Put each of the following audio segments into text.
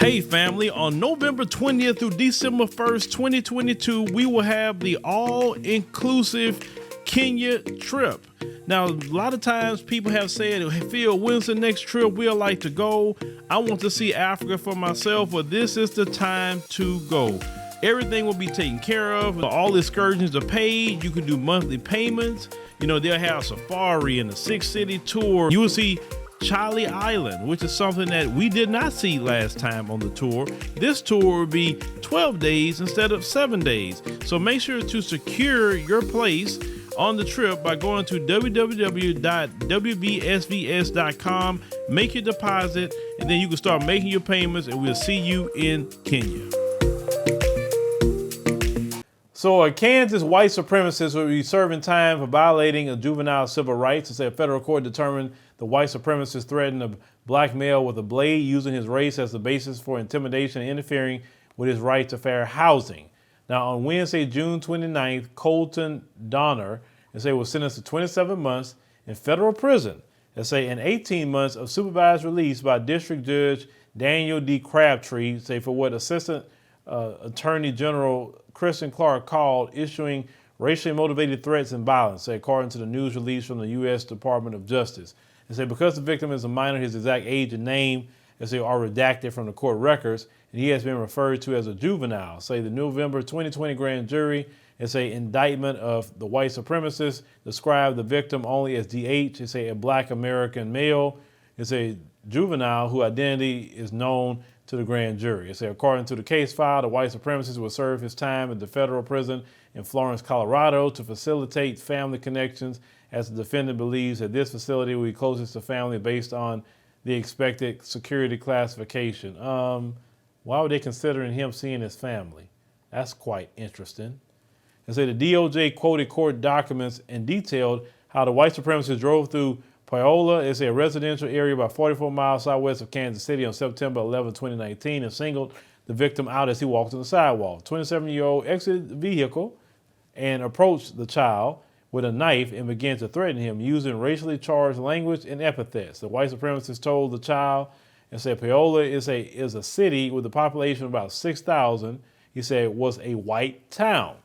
Hey family, on November 20th through December 1st, 2022, we will have the all-inclusive Kenya trip. Now, a lot of times people have said, hey, Phil, when's the next trip we'd like to go? I want to see Africa for myself, but this is the time to go. Everything will be taken care of. All excursions are paid. You can do monthly payments. You know, they'll have safari and a 6-city tour. You will see Charlie Island, which is something that we did not see last time on the tour. This tour will be 12 days instead of 7 days. So make sure to secure your place on the trip by going to www.wbsvs.com, make your deposit, and then you can start making your payments, and we'll see you in Kenya. So a Kansas white supremacist will be serving time for violating a juvenile civil rights. It said a federal court determined the white supremacist threatened a black male with a blade using his race as the basis for intimidation and interfering with his right to fair housing. Now, on Wednesday, June 29th, Colton Donner, was sentenced to 27 months in federal prison, and 18 months of supervised release by District Judge Daniel D. Crabtree, for what Assistant Attorney General Kristen Clark called issuing racially motivated threats and violence, according to the news release from the U.S. Department of Justice. And because the victim is a minor, his exact age and name are redacted from the court records, and he has been referred to as a juvenile. The November 2020 grand jury indictment of the white supremacist described the victim only as DH. A black American male. It's a juvenile whose identity is known to the grand jury. According to the case file, the white supremacist will serve his time at the federal prison in Florence, Colorado to facilitate family connections, as the defendant believes that this facility will be closest to family based on the expected security classification. Why were they considering him seeing his family? That's quite interesting. And the DOJ quoted court documents and detailed how the white supremacist drove through Paola, a residential area about 44 miles southwest of Kansas City on September 11, 2019, and singled the victim out as he walked on the sidewalk. 27-year-old exited the vehicle and approached the child with a knife and began to threaten him using racially charged language and epithets. The white supremacist told the child and said Paola is a city with a population of about 6,000. He said it was a white town.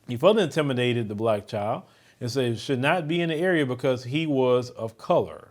He further intimidated the black child and said it should not be in the area because he was of color.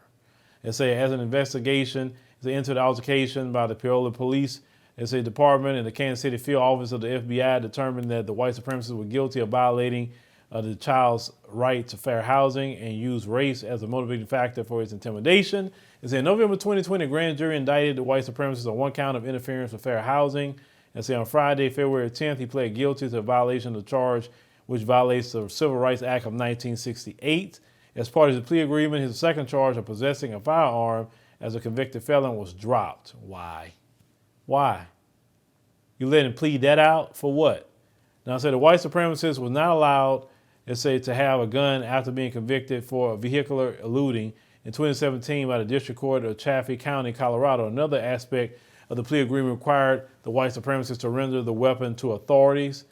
And as an investigation into the altercation by the Paola Police Department and the Kansas City Field Office of the FBI determined that the white supremacists were guilty of violating the child's right to fair housing and used race as a motivating factor for his intimidation. In November 2020, a grand jury indicted the white supremacist on one count of interference with fair housing. And on Friday, February 10th, he pled guilty to a violation of the charge which violates the Civil Rights Act of 1968. As part of the plea agreement, his second charge of possessing a firearm as a convicted felon was dropped. Why? You let him plead that out for what? Now, the white supremacist was not allowed, to have a gun after being convicted for vehicular eluding in 2017 by the District Court of Chaffee County, Colorado. Another aspect of the plea agreement required the white supremacist to render the weapon to authorities.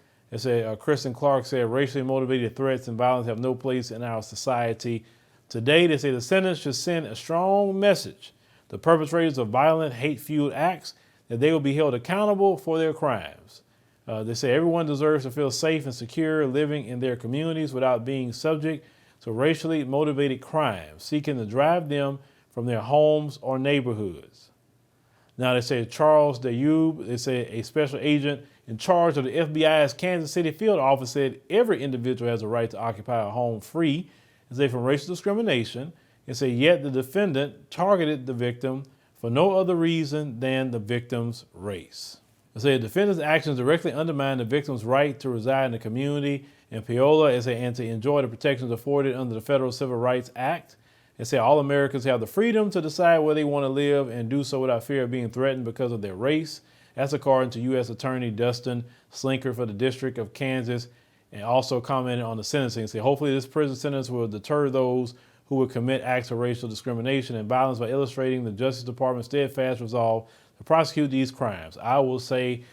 Kristen Clark said racially motivated threats and violence have no place in our society. Today, they say the sentence should send a strong message to perpetrators of violent, hate-fueled acts that they will be held accountable for their crimes. They say everyone deserves to feel safe and secure living in their communities without being subject to racially motivated crimes, seeking to drive them from their homes or neighborhoods. Now, they say Charles Dayub, a special agent in charge of the FBI's Kansas City Field Office, said every individual has a right to occupy a home free, from racial discrimination, yet the defendant targeted the victim for no other reason than the victim's race. The defendant's actions directly undermine the victim's right to reside in the community in Paola and to enjoy the protections afforded under the Federal Civil Rights Act. All Americans have the freedom to decide where they want to live and do so without fear of being threatened because of their race. That's according to U.S. Attorney Dustin Slinker for the District of Kansas, and also commented on the sentencing. Hopefully this prison sentence will deter those who would commit acts of racial discrimination and violence by illustrating the Justice Department's steadfast resolve to prosecute these crimes. I will say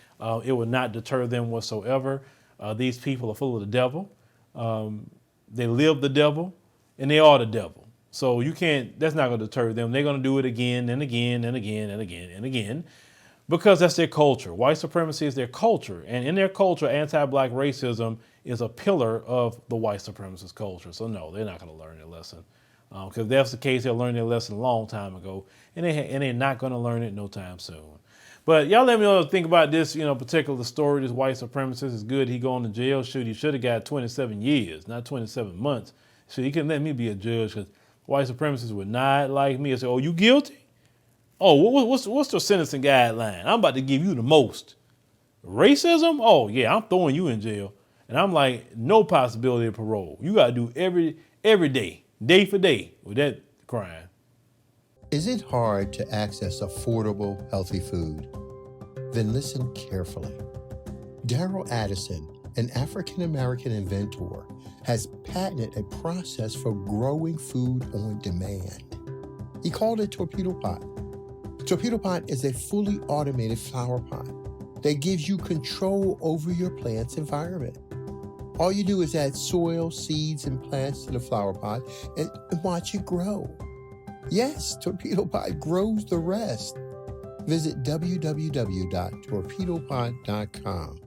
it will not deter them whatsoever. These people are full of the devil. They live the devil, and they are the devil. So that's not going to deter them. They're going to do it again and again and again and again and again. Because that's their culture. White supremacy is their culture. And in their culture, anti-black racism is a pillar of the white supremacist culture. So no, they're not going to learn their lesson. Because if that's the case, they'll learn their lesson a long time ago. And they're not going to learn it no time soon. But y'all let me know what you think about this, particular story. This white supremacist is good. He going to jail. He should have got 27 years, not 27 months. So he couldn't let me be a judge because white supremacists would not like me and say, oh, you guilty? Oh, what's the sentencing guideline? I'm about to give you the most. Racism? Oh, yeah, I'm throwing you in jail. And I'm like, no possibility of parole. You got to do every day for day with that crime. Is it hard to access affordable, healthy food? Then listen carefully. Daryl Addison, an African-American inventor, has patented a process for growing food on demand. He called it Torpedo Pot. Torpedo Pot is a fully automated flower pot that gives you control over your plant's environment. All you do is add soil, seeds, and plants to the flower pot and watch it grow. Yes, Torpedo Pot grows the rest. Visit www.torpedopot.com.